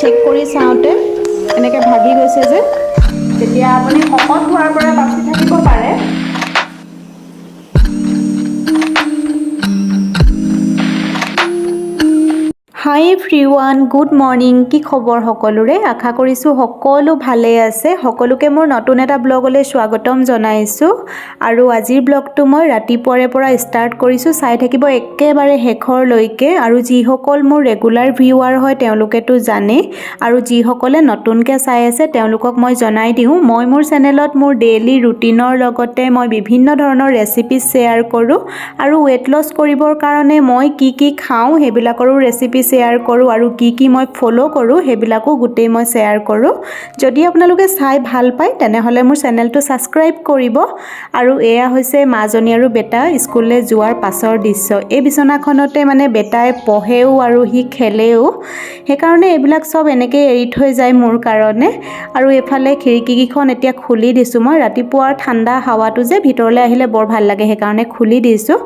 Check কৰি চাওঁতে এনেকৈ ভাগি গৈছে যে, তেতিয়া আপুনি শকত হোৱাৰ পৰা বাচি থাকিব পাৰে। হাই এভৰিৱান, গুড মৰ্ণিং। কি খবৰ সকলোৰে? আশা কৰিছোঁ সকলো ভালে আছে। সকলোকে মোৰ নতুন এটা ব্লগলৈ স্বাগতম জনাইছোঁ। আৰু আজিৰ ব্লগটো মই ৰাতিপুৱাৰে পৰা ষ্টাৰ্ট কৰিছোঁ, চাই থাকিব একেবাৰে শেষৰলৈকে। আৰু যিসকল মোৰ ৰেগুলাৰ ভিউৱাৰ হয় তেওঁলোকেতো জানেই, আৰু যিসকলে নতুনকৈ চাই আছে তেওঁলোকক মই জনাই দিওঁ, মই মোৰ চেনেলত মোৰ ডেইলি ৰুটিনৰ লগতে মই বিভিন্ন ধৰণৰ ৰেচিপি শ্বেয়াৰ কৰোঁ। আৰু ৱেইট লছ কৰিবৰ কাৰণে মই কি খাওঁ সেইবিলাকৰো ৰেচিপি শ্বেয়াৰ কৰোঁ, আৰু কি মই ফ'ল' কৰোঁ সেইবিলাকো গোটেই মই শ্বেয়াৰ কৰোঁ। যদি আপোনালোকে চাই ভাল পায় তেনেহ'লে মোৰ চেনেলটো ছাবস্ক্ৰাইব কৰিব। আৰু এয়া হৈছে মাজনী আৰু বেটা স্কুললৈ যোৱাৰ পাছৰ দৃশ্য। এই বিচনাখনতে মানে বেটাই পঢ়েও আৰু সি খেলেও, সেইকাৰণে এইবিলাক চব এনেকৈ এৰি থৈ যায় মোৰ কাৰণে। আৰু এইফালে খিৰিকীকেইখন এতিয়া খুলি দিছোঁ মই, ৰাতিপুৱাৰ ঠাণ্ডা হাৱাটো যে ভিতৰলৈ আহিলে বৰ ভাল লাগে, সেইকাৰণে খুলি দিছোঁ।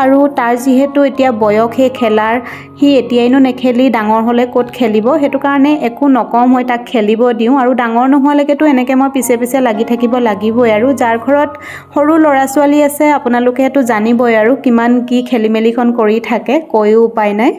আৰু তাৰ যিহেতু এতিয়া বয়স সেই খেলাৰ, সি এতিয়াইনো নেখেলি ডাঙৰ হ'লে ক'ত খেলিব, সেইটো কাৰণে একো নকওঁ, মই তাক খেলিব দিওঁ। আৰু ডাঙৰ নোহোৱালৈকেতো এনেকৈ মই পিছে পিছে লাগি থাকিব লাগিবই। আৰু যাৰ ঘৰত সৰু ল'ৰা ছোৱালী আছে আপোনালোকেতো জানিবই আৰু কিমান কি খেলি মেলিখন কৰি থাকে, কৈও উপায় নাই।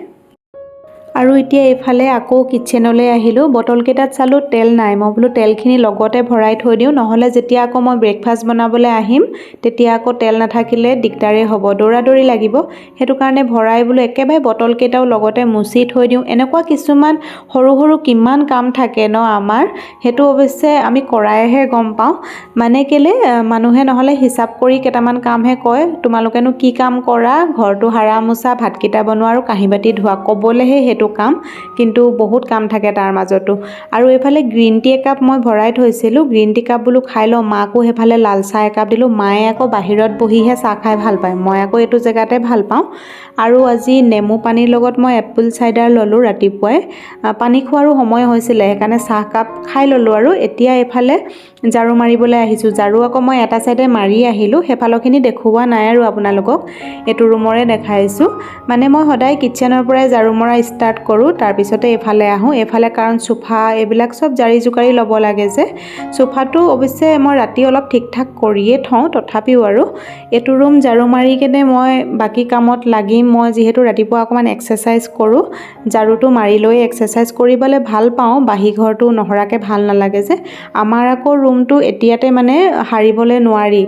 আৰু এতিয়া এইফালে আকৌ কিটচেনলৈ আহিলোঁ। বটলকেইটাত চালোঁ তেল নাই, মই বোলো তেলখিনি লগতে ভৰাই থৈ দিওঁ, নহ'লে যেতিয়া আকৌ মই ব্ৰেকফাষ্ট বনাবলৈ আহিম তেতিয়া আকৌ তেল নাথাকিলে দিগদাৰেই হ'ব, দৌৰা লাগিব। সেইটো কাৰণে ভৰাই বোলো একেবাৰে বটলকেইটাও লগতে মুচি থৈ দিওঁ। এনেকুৱা কিছুমান সৰু সৰু কিমান কাম থাকে ন আমাৰ, সেইটো অৱশ্যে আমি কৰাইহে গম পাওঁ। মানে কেলে মানুহে নহ'লে হিচাপ কৰি কেইটামান কামহে কয়, তোমালোকেনো কি কাম কৰা, ঘৰটো সাৰা মোচা, ভাতকেইটা বনোৱা আৰু কাঁহী বাতি ধোৱা, ক'বলৈহে সেইটো কাম, কিন্তু বহুত কাম থাকে তাৰ মাজতো। আৰু এইফালে গ্ৰীণ টি একাপ মই ভৰাই থৈছিলোঁ, গ্ৰীণ টি কাপ বোলো খাই লওঁ, মাকো সেইফালে লাল চাহ একাপ দিলোঁ। মায়ে আকৌ বাহিৰত বহিহে চাহ খাই ভাল পায়, মই আকৌ এইটো জেগাতে ভাল পাওঁ। আৰু আজি নেমু পানীৰ লগত মই এপল চাইডাৰ ল'লোঁ ৰাতিপুৱাই, পানী খোৱাৰো সময় হৈছিলে সেইকাৰণে চাহকাপ খাই ল'লোঁ। আৰু এতিয়া এইফালে ঝাৰু মাৰিবলৈ আহিছোঁ। ঝাৰু আকৌ মই এটা চাইডে মাৰি আহিলোঁ, সেইফালৰখিনি দেখুওৱা নাই আৰু আপোনালোকক, এইটো ৰুমৰে দেখাইছোঁ। মানে মই সদায় কিটচেনৰ পৰাই ঝাৰু মৰা ষ্টাৰ্ট কৰোঁ, তাৰপিছতে এইফালে আহোঁ। এইফালে কাৰণ চোফা এইবিলাক চব জাৰি জোকাৰি ল'ব লাগে যে, চোফাটো অৱশ্যে মই ৰাতি অলপ ঠিক ঠাক কৰিয়ে থওঁ, তথাপিও আৰু এইটো ৰুম ঝাৰু মাৰি কেনে মই বাকী কামত লাগিম। মই যিহেতু ৰাতিপুৱা অকণমান এক্সাৰচাইজ কৰোঁ, ঝাৰুটো মাৰি লৈ এক্সাৰচাইজ কৰিবলৈ ভাল পাওঁ, বাহিৰ ঘৰটো নহৰাকৈ ভাল নালাগে যে। আমাৰ আকৌ ৰুমটো এতিয়াতে মানে সাৰিবলৈ নোৱাৰি,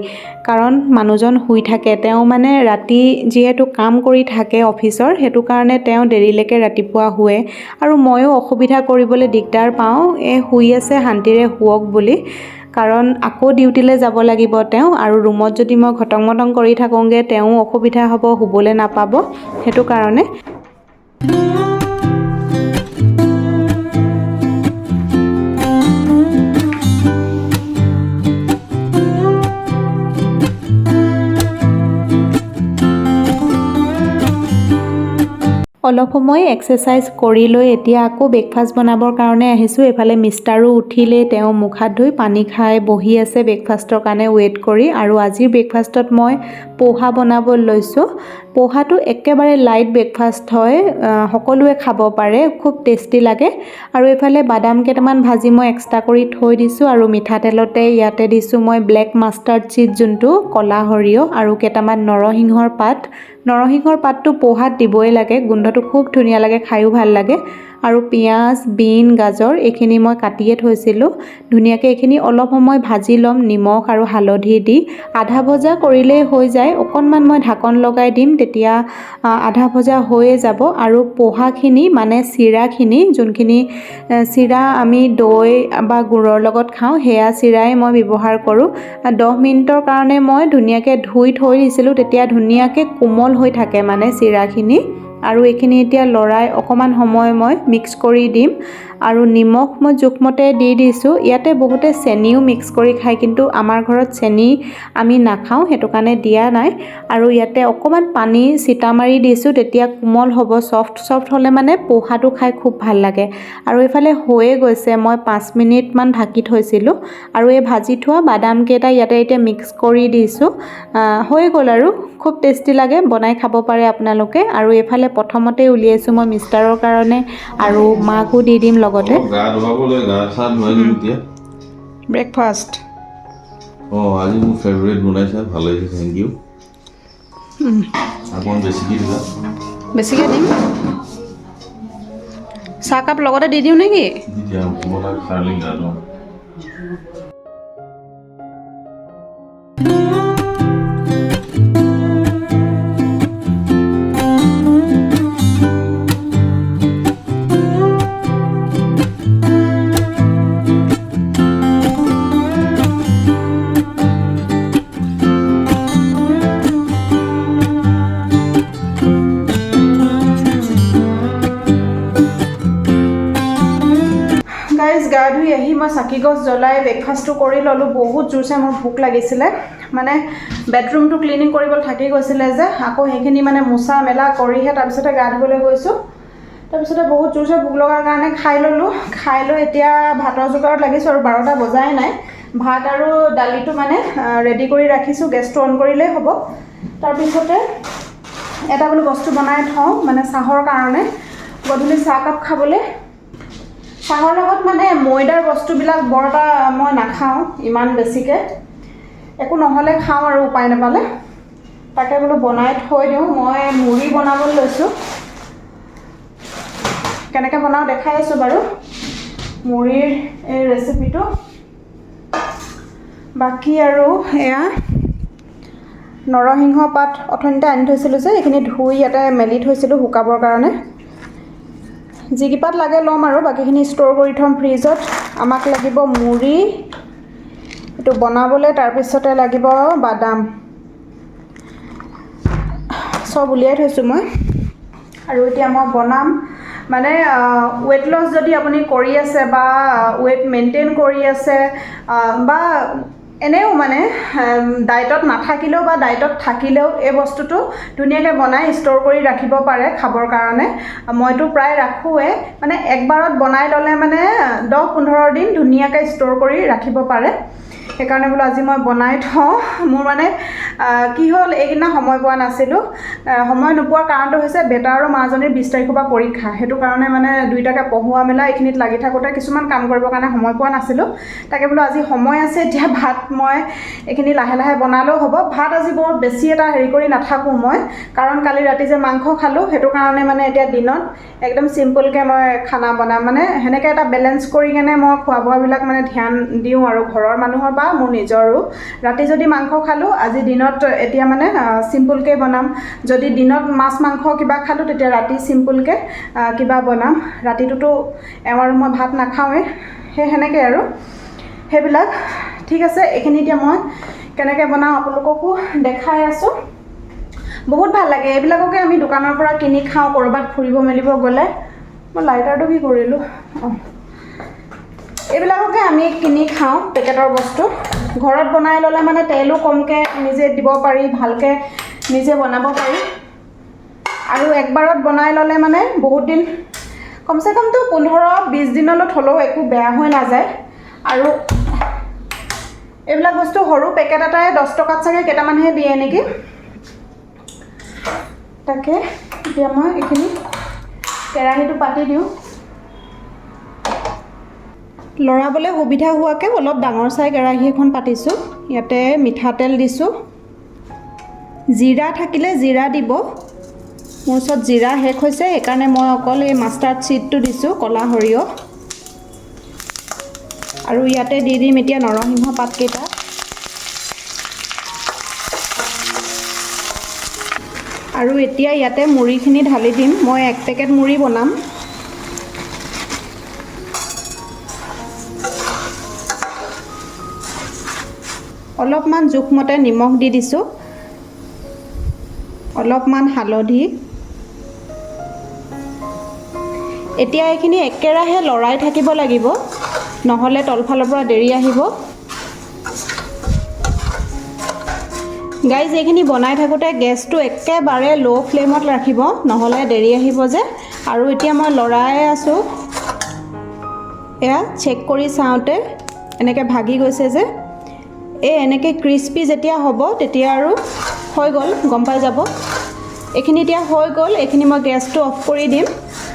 কাৰণ মানুহজন শুই থাকে, তেওঁ মানে ৰাতি যিহেতু কাম কৰি থাকে অফিচৰ, সেইটো কাৰণে তেওঁ দেৰিলৈকে ৰাতিপুৱা শুৱে। আৰু ময়ো অসুবিধা কৰিবলৈ দিগদাৰ পাওঁ, শুই আছে শান্তিৰে শুৱক বুলি, কাৰণ আকৌ ডিউটিলৈ যাব লাগিব তেওঁ। আৰু ৰুমত যদি মই ঘটং মটং কৰি থাকোঁগৈ তেওঁ অসুবিধা হ'ব, শুবলৈ নাপাব, সেইটো কাৰণে। অলপ সময় এক্সাৰচাইজ কৰি লৈ এতিয়া আকৌ ব্ৰেকফাষ্ট বনাবৰ কাৰণে আহিছোঁ। এইফালে মিষ্টাৰো উঠিলে, তেওঁ মুখ হাত ধুই পানী খাই বহি আছে ব্ৰেকফাষ্টৰ কাৰণে ৱেইট কৰি। আৰু আজিৰ ব্ৰেকফাষ্টত মই পোহা বনাব লৈছোঁ। পোহাটো একেবাৰে লাইট ব্ৰেকফাষ্ট হয়, সকলোৱে খাব পাৰে, খুব টেষ্টি লাগে। আৰু এইফালে বাদাম কেইটামান ভাজি মই এক্সট্ৰা কৰি থৈ দিছোঁ, আৰু মিঠাতেলতে ইয়াতে দিছোঁ মই ব্লেক মাষ্টাৰ্ড চিজ, যোনটো ক'লা সৰিয়হ, আৰু কেইটামান নৰসিংহৰ পাত। নৰসিংহৰ পাতটো পোহাত দিবই লাগে, গোন্ধটো খুব ধুনীয়া লাগে, খায়ো ভাল লাগে। আৰু পিঁয়াজ, বিন, গাজৰ এইখিনি মই কাটিয়ে থৈছিলোঁ। ধুনীয়াকৈ এইখিনি অলপ সময় ভাজি ল'ম নিমখ আৰু হালধি দি, আধা ভজা কৰিলেই হৈ যায়। অকণমান মই ঢাকন লগাই দিম, তেতিয়া আধা ভজা হৈয়ে যাব। আৰু পোহাখিনি মানে চিৰাখিনি, যোনখিনি চিৰা আমি দৈ বা গুড়ৰ লগত খাওঁ, সেয়া চিৰাই মই ব্যৱহাৰ কৰোঁ। 10 মিনিটৰ কাৰণে মই ধুনীয়াকৈ ধুই থৈ দিছিলোঁ, তেতিয়া ধুনীয়াকৈ কোমল হৈ থাকে মানে চিৰাখিনি। আৰু এইখিনি এতিয়া লৰাই অকণমান সময় মই মিক্স কৰি দিম। আৰু নিমখ মই জোখমতে দি দিছোঁ। ইয়াতে বহুতে চেনিও মিক্স কৰি খায়, কিন্তু আমাৰ ঘৰত চেনি আমি নাখাওঁ, সেইটো কাৰণে দিয়া নাই। আৰু ইয়াতে অকণমান পানী চিটা মাৰি দিছোঁ, তেতিয়া কোমল হ'ব, ছফ্ট হ'লে মানে পোহাটো খাই খুব ভাল লাগে। আৰু এইফালে হৈয়ে গৈছে, মই 5 মিনিটমান ঢাকি থৈছিলোঁ। আৰু এই ভাজি থোৱা বাদামকেইটা ইয়াতে এতিয়া মিক্স কৰি দিছোঁ, হৈ গ'ল। আৰু খুব টেষ্টি লাগে, বনাই খাব পাৰে আপোনালোকে। আৰু এইফালে প্ৰথমতে উলিয়াইছোঁ মই মিষ্টাৰৰ কাৰণে, আৰু মাকো দি দিম লগত। লগতে গা ধুৱাবলৈ গা চা ধুৱাই দিম এতিয়া ব্ৰেকফাষ্ট আজি মোৰ ফেভৰেট বনাইছে ভাল লাগিছে থেংক ইউ অকণমান বেছিকৈ দিম চাহকাপ লগতে দি দিওঁ নেকি খাৰলি গা ধুৱাম গা ধুই আহি মই চাকি গছ জ্বলাই ব্ৰেকফাষ্টটো কৰি ল'লোঁ বহুত জোৰছে মোৰ ভোক লাগিছিলে মানে বেডৰুমটো ক্লিনিং কৰিবলৈ থাকি গৈছিলে যে আকৌ সেইখিনি মানে মোচা মেলা কৰিহে তাৰপিছতে গা ধুবলৈ গৈছোঁ তাৰপিছতে বহুত জোৰছে ভোক লগাৰ কাৰণে খাই ল'লোঁ খাই লৈ এতিয়া ভাতৰ যোগাৰত লাগিছোঁ আৰু 12টা বজাই নাই ভাত আৰু দালিটো মানে ৰেডি কৰি ৰাখিছোঁ গেছটো অন কৰিলেই হ'ব তাৰপিছতে এটা বোলো বস্তু বনাই থওঁ মানে চাহৰ কাৰণে গধূলি চাহকাপ খাবলৈ চাহৰ লগত মানে ময়দাৰ বস্তুবিলাক বৰ এটা মই নাখাওঁ ইমান বেছিকৈ একো নহ'লে খাওঁ আৰু উপায় নাপালে তাকে বোলো বনাই থৈ দিওঁ মই মুড়ি বনাবলৈ লৈছোঁ কেনেকৈ বনাওঁ দেখাই আছোঁ বাৰু মুড়িৰ এই ৰেচিপিটো বাকী আৰু এয়া নৰসিংহ পাত অথনিতে আনি থৈছিলোঁ যে এইখিনি ধুই ইয়াতে মেলি থৈছিলোঁ শুকাবৰ কাৰণে যিকেইপাত লাগে ল'ম আৰু বাকীখিনি ষ্ট'ৰ কৰি থ'ম ফ্ৰিজত আমাক লাগিব মুড়ি এইটো বনাবলৈ তাৰপিছতে লাগিব বাদাম চব উলিয়াই থৈছোঁ মই আৰু এতিয়া মই বনাম মানে ৱেট লছ যদি আপুনি কৰি আছে বা ৱেট মেইনটেইন কৰি আছে বা এনেও মানে ডায়েটত নাথাকিলেও বা ডায়েটত থাকিলেও এই বস্তুটো ধুনীয়াকৈ বনাই ষ্ট'ৰ কৰি ৰাখিব পাৰে খাবৰ কাৰণে মইতো প্ৰায় ৰাখোঁৱে মানে একবাৰত বনাই ল'লে মানে 10-15 দিন ধুনীয়াকৈ ষ্ট'ৰ কৰি ৰাখিব পাৰে সেইকাৰণে বোলো আজি মই বনাই থওঁ মোৰ মানে কি হ'ল এইদিনা সময় পোৱা নাছিলোঁ সময় নোপোৱাৰ কাৰণটো হৈছে বেটা আৰু মাজনীৰ 20 তাৰিখৰ পৰা পৰীক্ষা সেইটো কাৰণে মানে দুইটাকে পঢ়োৱা মেলা এইখিনিত লাগি থাকোঁতে কিছুমান কাম কৰিবৰ কাৰণে সময় পোৱা নাছিলোঁ তাকে বোলো আজি সময় আছে এতিয়া ভাত মই এইখিনি লাহে লাহে বনালেও হ'ব ভাত আজি বৰ বেছি এটা হেৰি কৰি নাথাকোঁ মই কাৰণ কালি ৰাতি যে মাংস খালোঁ সেইটো কাৰণে মানে এতিয়া দিনত একদম চিম্পলকৈ মই খানা বনাম মানে সেনেকৈ এটা বেলেঞ্চ কৰি কেনে মই খোৱা বোৱাবিলাক মানে ধ্যান দিওঁ আৰু ঘৰৰ মানুহৰ বা মোৰ নিজৰো ৰাতি যদি মাংস খালোঁ আজি দিনত এতিয়া মানে চিম্পলকৈ বনাম যদি দিনত মাছ মাংস কিবা খালোঁ তেতিয়া ৰাতি চিম্পলকৈ কিবা বনাম ৰাতিটোতো আৰু মই ভাত নাখাওঁৱে সেনেকৈ আৰু সেইবিলাক ঠিক আছে এইখিনি এতিয়া মই কেনেকৈ বনাওঁ আপোনালোককো দেখাই আছোঁ বহুত ভাল লাগে এইবিলাককে আমি দোকানৰ পৰা কিনি খাওঁ ক'ৰবাত ফুৰিব মেলিব গ'লে মই লাইটাৰটো কি কৰিলোঁ এইবিলাককে আমি কিনি খাওঁ পেকেটৰ বস্তু ঘৰত বনাই ল'লে মানে তেলো কমকৈ নিজে দিব পাৰি ভালকৈ নিজে বনাব পাৰি আৰু একবাৰত বনাই ল'লে মানে বহুত দিন কমচে কমতো 15-20 দিনলৈ থ'লেও একো বেয়া হৈ নাযায় আৰু এইবিলাক বস্তু সৰু পেকেট এটাই 10 টকাত চাগে কেইটামানহে দিয়ে নেকি তাকে এতিয়া মই এইখিনি কেৰাহীটো পাতি দিওঁ লৰাবলৈ সুবিধা হোৱাকৈ অলপ ডাঙৰ চাই কেৰাহী এখন পাতিছোঁ ইয়াতে মিঠাতেল দিছোঁ জিৰা থাকিলে জিৰা দিব মোৰ ওচৰত জিৰা শেষ হৈছে সেইকাৰণে মই অকল এই মাষ্টাৰ্ড চিডটো দিছোঁ ক'লা সৰিয়হ আৰু ইয়াতে দি দিম এতিয়া নৰসিংহ পাতকেইটা আৰু এতিয়া ইয়াতে মুড়িখিনি ঢালি দিম মই 1 পেকেট মুড়ি বনাম অলপমান জোখমতে নিমখ দি দিছোঁ অলপমান হালধি এতিয়া এইখিনি একেৰাহে লৰাই থাকিব লাগিব নহ'লে তলফালৰ পৰা দেৰি আহিব গাইজ এইখিনি বনাই থাকোঁতে গেছটো একেবাৰে ল' ফ্লেমত ৰাখিব নহ'লে দেৰি আহিব যে আৰু এতিয়া মই লৰাই আছোঁ এয়া চেক কৰি চাওঁতে এনেকৈ ভাগি গৈছে যে এনেকৈ ক্ৰিস্পি যেতিয়া হ'ব তেতিয়া আৰু হৈ গ'ল গম পাই যাব এইখিনি এতিয়া হৈ গ'ল এইখিনি মই গেছটো অফ কৰি দিম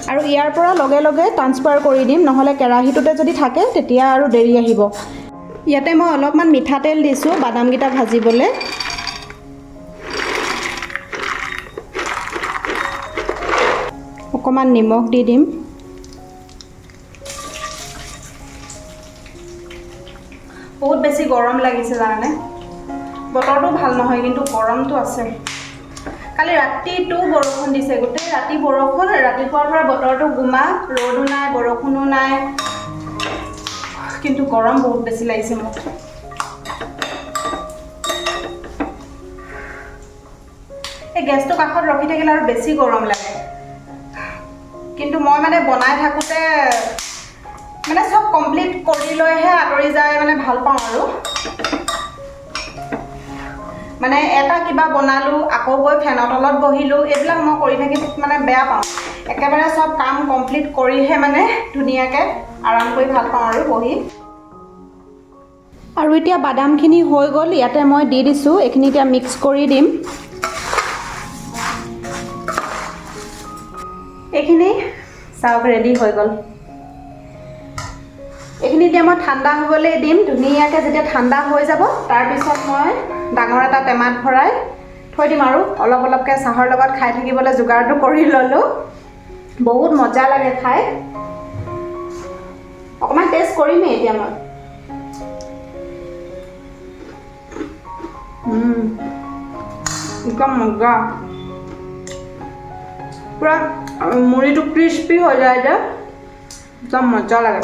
আৰু ইয়াৰ পৰা লগে লগে ট্ৰান্সফাৰ কৰি দিম, নহ'লে কেৰাহীটোতে যদি থাকে তেতিয়া আৰু দেৰি আহিব। ইয়াতে মই অলপমান মিঠাতেল দিছোঁ বাদামকেইটা ভাজিবলৈ। অকণমান নিমখ দি দিম। বহুত বেছি গৰম লাগিছে জানানে। বতৰটো ভাল নহয় কিন্তু গৰমটো আছে। কালি ৰাতিটো বৰষুণ দিছে, গোটেই ৰাতি বৰষুণ, ৰাতিপুৱাৰ পৰা বতৰটো গোমা, ৰ'দো নাই বৰষুণো নাই, কিন্তু গৰম বহুত বেছি লাগিছে মোক। এই গেছটো কাষত ৰখি থাকিলে আৰু বেছি গৰম লাগে, কিন্তু মই মানে বনাই থাকোঁতে মানে চব কমপ্লিট কৰি লৈহে আঁতৰি যায় মানে ভাল পাওঁ আৰু। মানে এটা কিবা বনালোঁ আকৌ গৈ ফেনৰ তলত বহিলোঁ, এইবিলাক মই কৰি থাকি মানে বেয়া পাওঁ। একেবাৰে চব কাম কমপ্লিট কৰিহে মানে ধুনীয়াকৈ আৰাম কৰি ভাল পাওঁ আৰু বহি। আৰু এতিয়া বাদামখিনি হৈ গ'ল, ইয়াতে মই দি দিছোঁ, এইখিনি এতিয়া মিক্স কৰি দিম। এইখিনি চাওক ৰেডি হৈ গ'ল। এইখিনি এতিয়া মই ঠাণ্ডা হ'বলৈ দিম ধুনীয়াকৈ। যেতিয়া ঠাণ্ডা হৈ যাব তাৰপিছত মই ডাঙৰ এটা টেমাত ভৰাই থৈ দিম আৰু অলপ অলপকৈ চাহৰ লগত খাই থাকিবলৈ যোগাৰটো কৰি ল'লোঁ। বহুত মজা লাগে খাই। অকণমান টেষ্ট কৰিমেই এতিয়া মই। একদম মজা, পুৰা মুড়িটো ক্ৰিস্পি হৈ যায় যে, একদম মজা লাগে।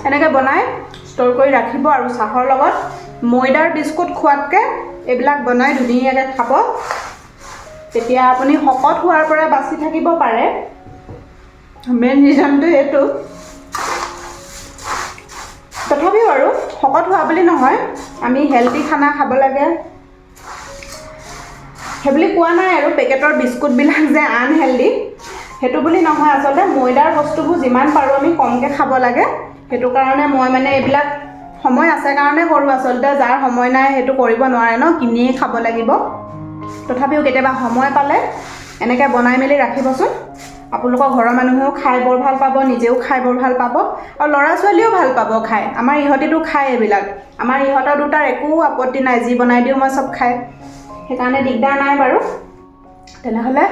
এনেকৈ বনাই ষ্ট'ৰ কৰি ৰাখিব আৰু চাহৰ লগত ময়দাৰ বিস্কুট খোৱাতকৈ এইবিলাক বনাই ধুনীয়াকৈ খাব। তেতিয়া আপুনি শকত হোৱাৰ পৰা বাচি থাকিব পাৰে। মেইন ৰিজনটো এইটো। তথাপিও আৰু শকত হোৱা বুলি নহয়, আমি হেল্ডি খানা খাব লাগে সেইবুলি কোৱা নাই আৰু। পেকেটৰ বিস্কুটবিলাক যে আনহেল্ডি সেইটো বুলি নহয়, আচলতে ময়দাৰ বস্তুবোৰ যিমান পাৰোঁ আমি কমকৈ খাব লাগে। সেইটো কাৰণে মই মানে এইবিলাক সময় আছে কাৰণে কৰোঁ। আচলতে যাৰ সময় নাই সেইটো কৰিব নোৱাৰে ন, কিনিয়ে খাব লাগিব। তথাপিও কেতিয়াবা সময় পালে এনেকৈ বনাই মেলি ৰাখিবচোন। আপোনালোকৰ ঘৰৰ মানুহেও খাই বৰ ভাল পাব, নিজেও খাই বৰ ভাল পাব, আৰু ল'ৰা ছোৱালীয়েও ভাল পাব খাই। আমাৰ ইহঁতেতো খায় এইবিলাক। আমাৰ ইহঁতৰ দুটাৰ একো আপত্তি নাই, যি বনাই দিওঁ মই চব খায়, সেইকাৰণে দিগদাৰ নাই বাৰু। তেনেহ'লে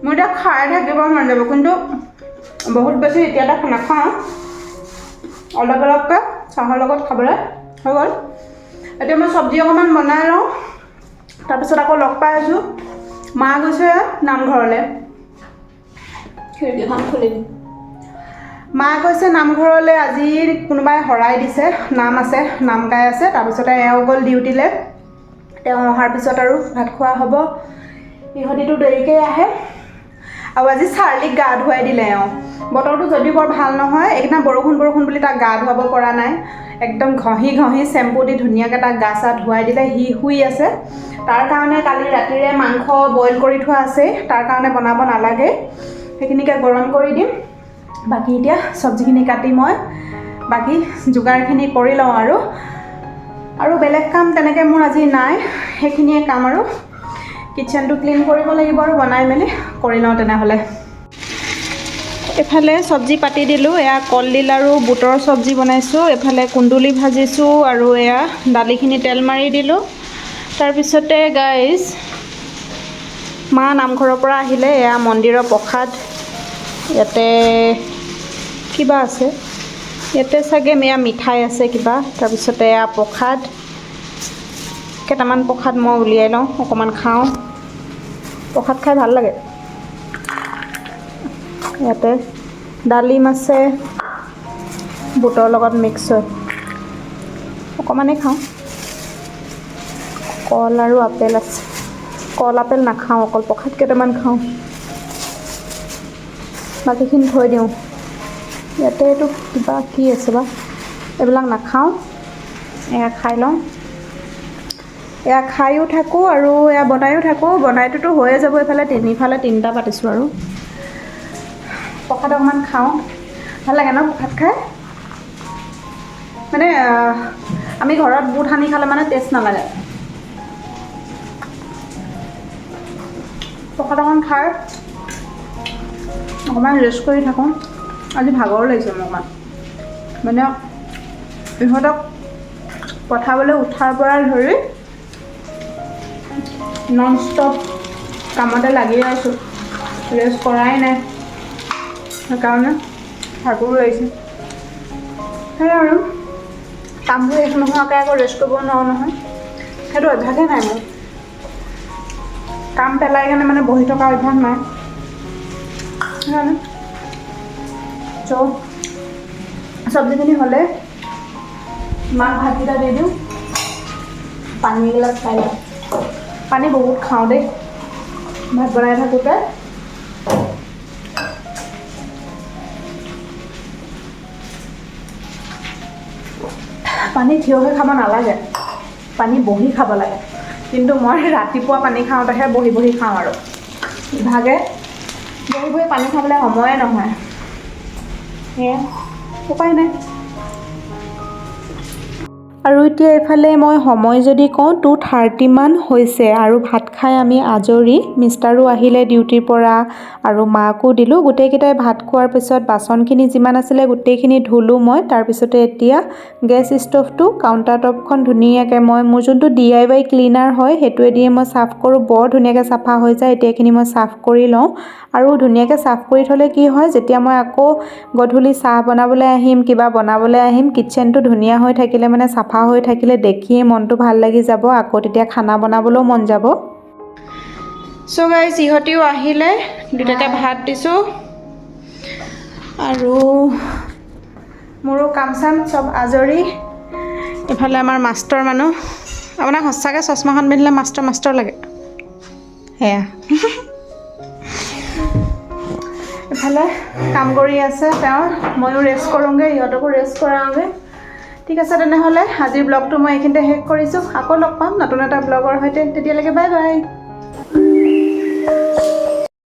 মোৰ এতিয়া খাই থাকিব মন যাব, কিন্তু বহুত বেছি এতিয়াতে নাখাওঁ, অলপ অলপকৈ চাহৰ লগত খাবলৈ হৈ গ'ল। এতিয়া মই চব্জি অকণমান বনাই লওঁ, তাৰপিছত আকৌ লগ পাই আছোঁ। মা গৈছে নামঘৰলৈ, খিৰিকীখন খুলি দিম। মা গৈছে নামঘৰলৈ, আজি কোনোবাই শৰাই দিছে, নাম আছে, নাম গাই আছে। তাৰপিছতে এওঁ গ'ল ডিউটিলৈ, তেওঁ অহাৰ পিছত আৰু ভাত খোৱা হ'ব। ইহঁতিটো দেৰিকৈ আহে। আৰু আজি চাৰ্লিক গা ধুৱাই দিলে এওঁ। বতৰটো যদি বৰ ভাল নহয়, এইকেইদিনা বৰষুণ বুলি তাক গা ধুৱাব পৰা নাই। একদম ঘঁহি চেম্পু দি ধুনীয়াকৈ তাক গা চা ধুৱাই দিলে। সি শুই আছে। তাৰ কাৰণে কালি ৰাতিৰে মাংস বইল কৰি থোৱা আছেই, তাৰ কাৰণে বনাব নালাগে, সেইখিনিকে গৰম কৰি দিম। বাকী এতিয়া চব্জিখিনি কাটি মই বাকী যোগাৰখিনি কৰি লওঁ আৰু বেলেগ কাম তেনেকৈ মোৰ আজি নাই। সেইখিনিয়ে কাম আৰু কিটচেনটো ক্লিন কৰিব লাগিব আৰু বনাই মেলি কৰি লওঁ তেনেহ'লে। এফালে চব্জি পাতি দিলোঁ, এয়া কলডিল আৰু বুটৰ চব্জি বনাইছোঁ। এফালে কুন্দুলি ভাজিছোঁ আৰু এয়া দালিখিনি তেল মাৰি দিলোঁ। তাৰপিছতে গাইজ, মা নামঘৰৰ পৰা আহিলে, এয়া মন্দিৰৰ প্ৰসাদ। ইয়াতে কিবা আছে, ইয়াতে চাগে এয়া মিঠাই আছে কিবা। তাৰপিছতে এয়া প্ৰসাদ, কেইটামান প্ৰসাদ মই উলিয়াই লওঁ, অকণমান খাওঁ। প্ৰসাদ খাই ভাল লাগে। ইয়াতে ডালিম আছে, বুটৰ লগত মিক্স হয়, অকণমানেই খাওঁ। কল আৰু আপেল আছে, কল আপেল নাখাওঁ, অকল প্ৰসাদ কেইটামান খাওঁ, বাকীখিনি থৈ দিওঁ। ইয়াতে এইটো কিবা কি আছে বা, এইবিলাক নাখাওঁ, এয়া খাই লওঁ। এয়া খায়ো থাকোঁ আৰু এয়া বনায়ো থাকোঁ। বনাইটোতো হৈয়ে যাব, এইফালে তিনিটা পাতিছোঁ আৰু প্ৰসাদ অকণমান খাওঁ। ভাল লাগে ন প্ৰসাদ খাই? মানে আমি ঘৰত বুট সানি খালে মানে টেষ্ট নালাগে। প্ৰসাদ অকণ খাই অকণমান ৰেষ্ট কৰি থাকোঁ। আজি ভাগৰ লাগিছে মোৰ অকণমান, মানে ইহঁতক পঠাবলৈ উঠাৰ পৰা ধৰি নন ষ্টপ কামতে লাগি আছোঁ, ৰেষ্ট কৰাই নাই, সেইকাৰণে ভাগৰো লাগিছে। সেই আৰু কামবোৰ শেষ নোহোৱাকৈ আকৌ ৰেষ্ট কৰিব নোৱাৰোঁ নহয়, সেইটো অভ্যাসেই নাই মোৰ। কাম পেলাই কেনে মানে বহি থকা অভ্যাস নাই, সেইকাৰণে চব্জিখিনি হ'লে মাক ভাতকেইটা দি দিওঁ, পানী এগিলাচ খাই লওঁ। পানী বহুত খাওঁ দেই ভাত বনাই থাকোঁতে। পানী থিয় হৈ খাব নালাগে, পানী বহি খাব লাগে, কিন্তু মই ৰাতিপুৱা পানী খাওঁতেহে বহি বহি খাওঁ আৰু ইভাগে বহি বহি পানী খাবলৈ সময়ে নহয়, সেয়া উপায় নাই। আৰু এতিয়া এইফালে মই সময় যদি কওঁ 2:30 মান হৈছে আৰু ভাত খাই আমি আজৰি। মিষ্টাৰো আহিলে ডিউটিৰ পৰা আৰু মাকো দিলোঁ। গোটেইকেইটাই ভাত খোৱাৰ পিছত বাচনখিনি যিমান আছিলে গোটেইখিনি ধুলোঁ মই। তাৰপিছতে এতিয়া গেছ ষ্ট'ভটো কাউণ্টাৰ টপখন ধুনীয়াকৈ মোৰ যোনটো DIY ক্লিনাৰ হয় সেইটোৱে দিয়ে মই চাফ কৰোঁ, বৰ ধুনীয়াকৈ চাফা হৈ যায়। এতিয়া এইখিনি মই চাফ কৰি লওঁ আৰু ধুনীয়াকৈ চাফ কৰি থ'লে কি হয়, যেতিয়া মই আকৌ গধূলি চাহ বনাবলৈ আহিম, কিবা বনাবলৈ আহিম, কিটচেনটো ধুনীয়া হৈ থাকিলে মানে চাফা হৈ থাকিলে দেখিয়ে মনটো ভাল লাগি যাব, আকৌ তেতিয়া খানা বনাবলৈও মন যাব। চ' গাইজ ইহঁতিও আহিলে, দুটাকে ভাত দিছোঁ আৰু মোৰো কাম চাম চব আজৰি। ইফালে আমাৰ মাষ্টৰ মানুহ, আপোনাক সঁচাকৈ চশমাখন পিন্ধিলে মাষ্টৰ লাগে, সেয়া ইফালে কাম কৰি আছে তেওঁ, ময়ো ৰেষ্ট কৰোঁগৈ, ইহঁতকো ৰেষ্ট কৰাওঁগৈ। ঠিক আছে তেনেহ'লে আজিৰ ব্লগটো মই এইখিনিতে শেষ কৰিছোঁ। আকৌ লগ পাম নতুন এটা ব্লগৰ সৈতে, তেতিয়ালৈকে বাই বাই।